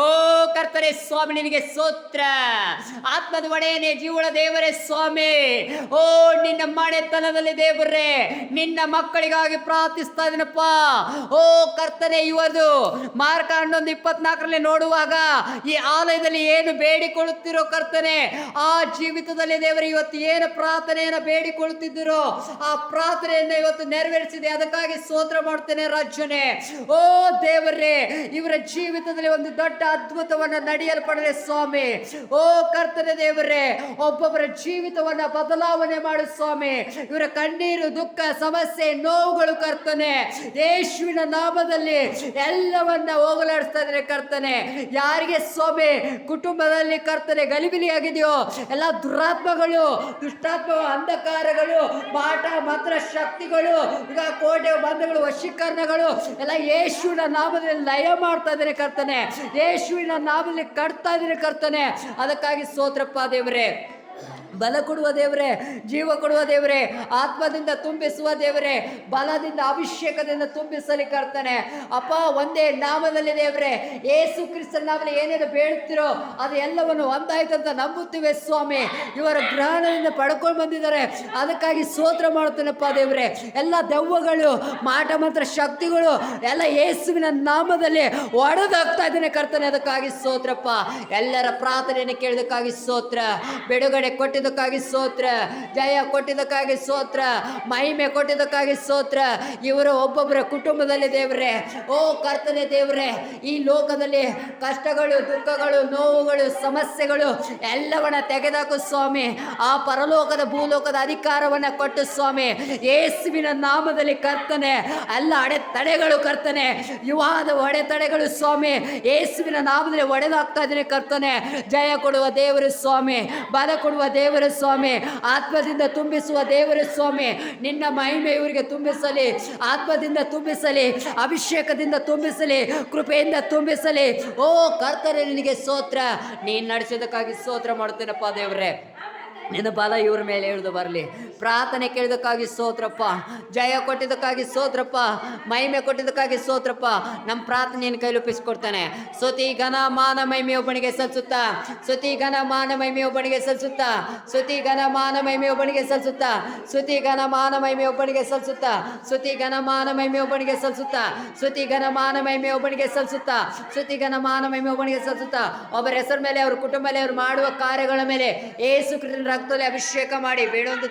ಓ ಕರ್ತನೆ ಸ್ವಾಮಿ ನಿನಗೆ ಸ್ತೋತ್ರ. ಆತ್ಮದ ಒಡೆಯನೇ, ಜೀವಳ ದೇವರೇ ಸ್ವಾಮಿ, ಓ ನಿನ್ನ ಮನೆತನದಲ್ಲಿ ದೇವರೇ ನಿನ್ನ ಮಕ್ಕಳಿಗಾಗಿ ಪ್ರಾರ್ಥಿಸ್ತಾ ಇದೀನಪ್ಪ. ಓ ಕರ್ತನೆ, ಇವತ್ತು ಮಾರ್ಕ 11:24 ನೋಡುವಾಗ ಈ ಆಲಯದಲ್ಲಿ ಏನು ಬೇಡಿಕೊಳ್ಳುತ್ತಿರೋ ಕರ್ತನೆ, ಆ ಜೀವಿತದಲ್ಲಿ ದೇವರೇ ಇವತ್ತು ಏನು ಪ್ರಾರ್ಥನೆಯನ್ನು ಬೇಡಿಕೊಳ್ಳುತ್ತಿದ್ದರೋ ಆ ಪ್ರಾರ್ಥನೆಯನ್ನು ಇವತ್ತು ನೆರವೇರಿಸಿದೆ. ಅದಕ್ಕಾಗಿ ಸ್ತೋತ್ರ ಮಾಡ್ತೇನೆ ರಾಜನೇ. ಓ ದೇವರೇ, ಇವರ ಜೀವಿತದಲ್ಲಿ ಒಂದು ದೊಡ್ಡ ಅದ್ಭುತವನ್ನ ನಡೆಯಲ್ಪಡದೆ ಸ್ವಾಮಿ. ಓ ಕರ್ತನೆ ದೇವರೇ, ಒಬ್ಬೊಬ್ಬರ ಜೀವಿತವನ್ನ ಬದಲಾವಣೆ ಮಾಡು ಸ್ವಾಮಿ. ಇವರ ಕಣ್ಣೀರು, ದುಃಖ, ಸಮಸ್ಯೆ, ನೋವುಗಳು ಕರ್ತನೆ ಯೇಸುವಿನ ನಾಮದಲ್ಲಿ ಎಲ್ಲವನ್ನ ಹೋಗಲಾಡಿಸ್ತಾ ಇದ್ರೆ ಕರ್ತನೆ. ಯಾರಿಗೆ ಸ್ವಾಮಿ ಕುಟುಂಬದಲ್ಲಿ ಕರ್ತನೆ ಗಲಿಬಿಲಿ ಆಗಿದೆಯೋ ಎಲ್ಲ ದುರಾತ್ಮಗಳು, ದುಷ್ಟಾತ್ಮ, ಅಂಧಕಾರಗಳು, ಮಾಟ ಮಂತ್ರ ಶಕ್ತಿಗಳು, ಈಗ ಕೋಟೆ ಬಂಧಗಳು, ವಶೀಕರಣಗಳು ಎಲ್ಲ ಯೇಸುವಿನ ನಾಮದಲ್ಲಿ ಲಯ ಮಾಡ್ತಾ ಇದ್ದಾರೆ ಕರ್ತನೆ. ಯೇಸುವಿನ ನಾಮದಲ್ಲಿ ಕಟ್ತಾ ಇದ್ದಾರೆ ಕರ್ತನೆ. ಅದಕ್ಕಾಗಿ ಸ್ತೋತ್ರಪ್ಪ ದೇವರೇ. ಬಲ ಕೊಡುವ ದೇವರೇ, ಜೀವ ಕೊಡುವ ದೇವರೇ, ಆತ್ಮದಿಂದ ತುಂಬಿಸುವ ದೇವರೇ, ಬಲದಿಂದ ಅಭಿಷೇಕದಿಂದ ತುಂಬಿಸಲಿ ಕರ್ತನೆ. ಅಪ್ಪ, ಒಂದೇ ನಾಮದಲ್ಲಿ ದೇವರೇ, ಯೇಸು ಕ್ರಿಸ್ತನ ನಾಮದಲ್ಲಿ ಏನೇನು ಬೇಡುತ್ತೀರೋ ಅದು ಎಲ್ಲವನ್ನು ಒಂದಾಯ್ತು ಅಂತ ನಂಬುತ್ತೀವಿ ಸ್ವಾಮಿ. ಇವರ ಗ್ರಹಣದಿಂದ ಪಡ್ಕೊಂಡು ಬಂದಿದ್ದಾರೆ. ಅದಕ್ಕಾಗಿ ಸ್ತೋತ್ರ ಮಾಡುತ್ತೇನಪ್ಪ ದೇವರೇ. ಎಲ್ಲ ದೆವ್ವಗಳು, ಮಾಟ ಮಂತ್ರ ಶಕ್ತಿಗಳು ಎಲ್ಲ ಯೇಸುವಿನ ನಾಮದಲ್ಲಿ ಒಡೆದಾಗ್ತಾ ಇದ್ದೇನೆ ಕರ್ತನೆ. ಅದಕ್ಕಾಗಿ ಸ್ತೋತ್ರಪ್ಪ. ಎಲ್ಲರ ಪ್ರಾರ್ಥನೆಯನ್ನು ಕೇಳಿದಕ್ಕಾಗಿ ಸ್ತೋತ್ರ. ಬಿಡುಗಡೆ ಕೊಟ್ಟಿದ್ದಕ್ಕಾಗಿ ಸ್ತೋತ್ರ. ಜಯ ಕೊಟ್ಟಿದ್ದಕ್ಕಾಗಿ ಸ್ತೋತ್ರ. ಮಹಿಮೆ ಕೊಟ್ಟಿದ್ದಕ್ಕಾಗಿ ಸ್ತೋತ್ರ. ಇವರು ಒಬ್ಬೊಬ್ಬರ ಕುಟುಂಬದಲ್ಲಿ ದೇವರೇ, ಓ ಕರ್ತನೆ ದೇವರೇ, ಈ ಲೋಕದಲ್ಲಿ ಕಷ್ಟಗಳು, ದುಃಖಗಳು, ನೋವುಗಳು, ಸಮಸ್ಯೆಗಳು ಎಲ್ಲವನ್ನ ತೆಗೆದಾಕು ಸ್ವಾಮಿ. ಆ ಪರಲೋಕದ ಭೂಲೋಕದ ಅಧಿಕಾರವನ್ನ ಕೊಟ್ಟು ಸ್ವಾಮಿ, ಯೇಸುವಿನ ನಾಮದಲ್ಲಿ ಕರ್ತನೆ ಎಲ್ಲ ಅಡೆತಡೆಗಳು ಕರ್ತನೆ, ಯುವಾದ ಒಡೆತಡೆಗಳು ಸ್ವಾಮಿ ಯೇಸುವಿನ ನಾಮದಲ್ಲಿ ಒಡೆದಾಗ್ತಾ ಇದ್ದೀನಿ ಕರ್ತನೆ. ಜಯ ಕೊಡುವ ದೇವರು ಸ್ವಾಮಿ, ಬಲ ಕೊಡುವ ದೇವರು ಸ್ವಾಮಿ, ಆತ್ಮದಿಂದ ತುಂಬಿಸುವ ದೇವರು ಸ್ವಾಮಿ. ನಿನ್ನ ಮಹಿಮೆ ಇವರಿಗೆ ತುಂಬಿಸಲಿ, ಆತ್ಮದಿಂದ ತುಂಬಿಸಲಿ, ಅಭಿಷೇಕದಿಂದ ತುಂಬಿಸಲಿ, ಕೃಪೆಯಿಂದ ತುಂಬಿಸಲಿ. ಓ ಕರ್ತನೆ, ನಿನಗೆ ಸ್ತೋತ್ರ. ನೀನು ನಡೆಸೋದಕ್ಕಾಗಿ ಸ್ತೋತ್ರ ಮಾಡ್ತೇನಪ್ಪ ದೇವರೇ. ನಿನ್ನ ಬಲ ಇವ್ರ ಮೇಲೆ ಇಳಿದು ಬರಲಿ. ಪ್ರಾರ್ಥನೆ ಕೇಳಿದಕ್ಕಾಗಿ ಸ್ತೋತ್ರಪ್ಪ. ಜಯ ಕೊಟ್ಟಿದ್ದಕ್ಕಾಗಿ ಸ್ತೋತ್ರಪ್ಪ. ಮಹಿಮೆ ಕೊಟ್ಟಿದ್ದಕ್ಕಾಗಿ ಸ್ತೋತ್ರಪ್ಪ. ನಮ್ಮ ಪ್ರಾರ್ಥನೆಯನ್ನು ಕೈಲೊಪ್ಪಿಸಿಕೊಡ್ತಾನೆ. ಸ್ತುತಿ ಘನ ಮಾನ ಮಹಿಮೆ ಒಬ್ಬನಿಗೆ ಸಲ್ಲಿಸುತ್ತಾ, ಸ್ತುತಿ ಘನ ಮಾನ ಮಹಿಮೆ ಒಬ್ಬನಿಗೆ ಸಲ್ಲಿಸುತ್ತಾ, ಸ್ತುತಿ ಘನ ಮಾನ ಮಹಿಮೆ ಒಬ್ಬನಿಗೆ ಸಲ್ಲಿಸುತ್ತಾ, ಸ್ತುತಿ ಘನ ಮಾನ ಮಹಿಮೆ ಒಬ್ಬನಿಗೆ ಸಲ್ಲಿಸುತ್ತಾ, ಸ್ತುತಿ ಘನ ಮಾನ ಮಹಿಮೆ ಒಬ್ಬನಿಗೆ ಸಲ್ಲಿಸುತ್ತಾ, ಸ್ತುತಿ ಘನ ಮಾನ ಮಹಿಮೆ ಒಬ್ಬನಿಗೆ ಸಲ್ಲಿಸುತ್ತಾ, ಸ್ತುತಿ ಘನ ಮಾನ ಮಹಿಮೆ ಒಬ್ಬನಿಗೆ ಸಲ್ಲಿಸುತ್ತಾ. ಒಬ್ಬರ ಹೆಸರ ಮೇಲೆ, ಅವ್ರ ಕುಟುಂಬದಲ್ಲಿ ಅವ್ರು ಮಾಡುವ ಕಾರ್ಯಗಳ ಮೇಲೆ ಯೇಸು ಕ್ರಿಸ್ತನ ರಕ್ತದಲ್ಲಿ ಅಭಿಷೇಕ ಮಾಡಿ ಬೇಡೊಂದು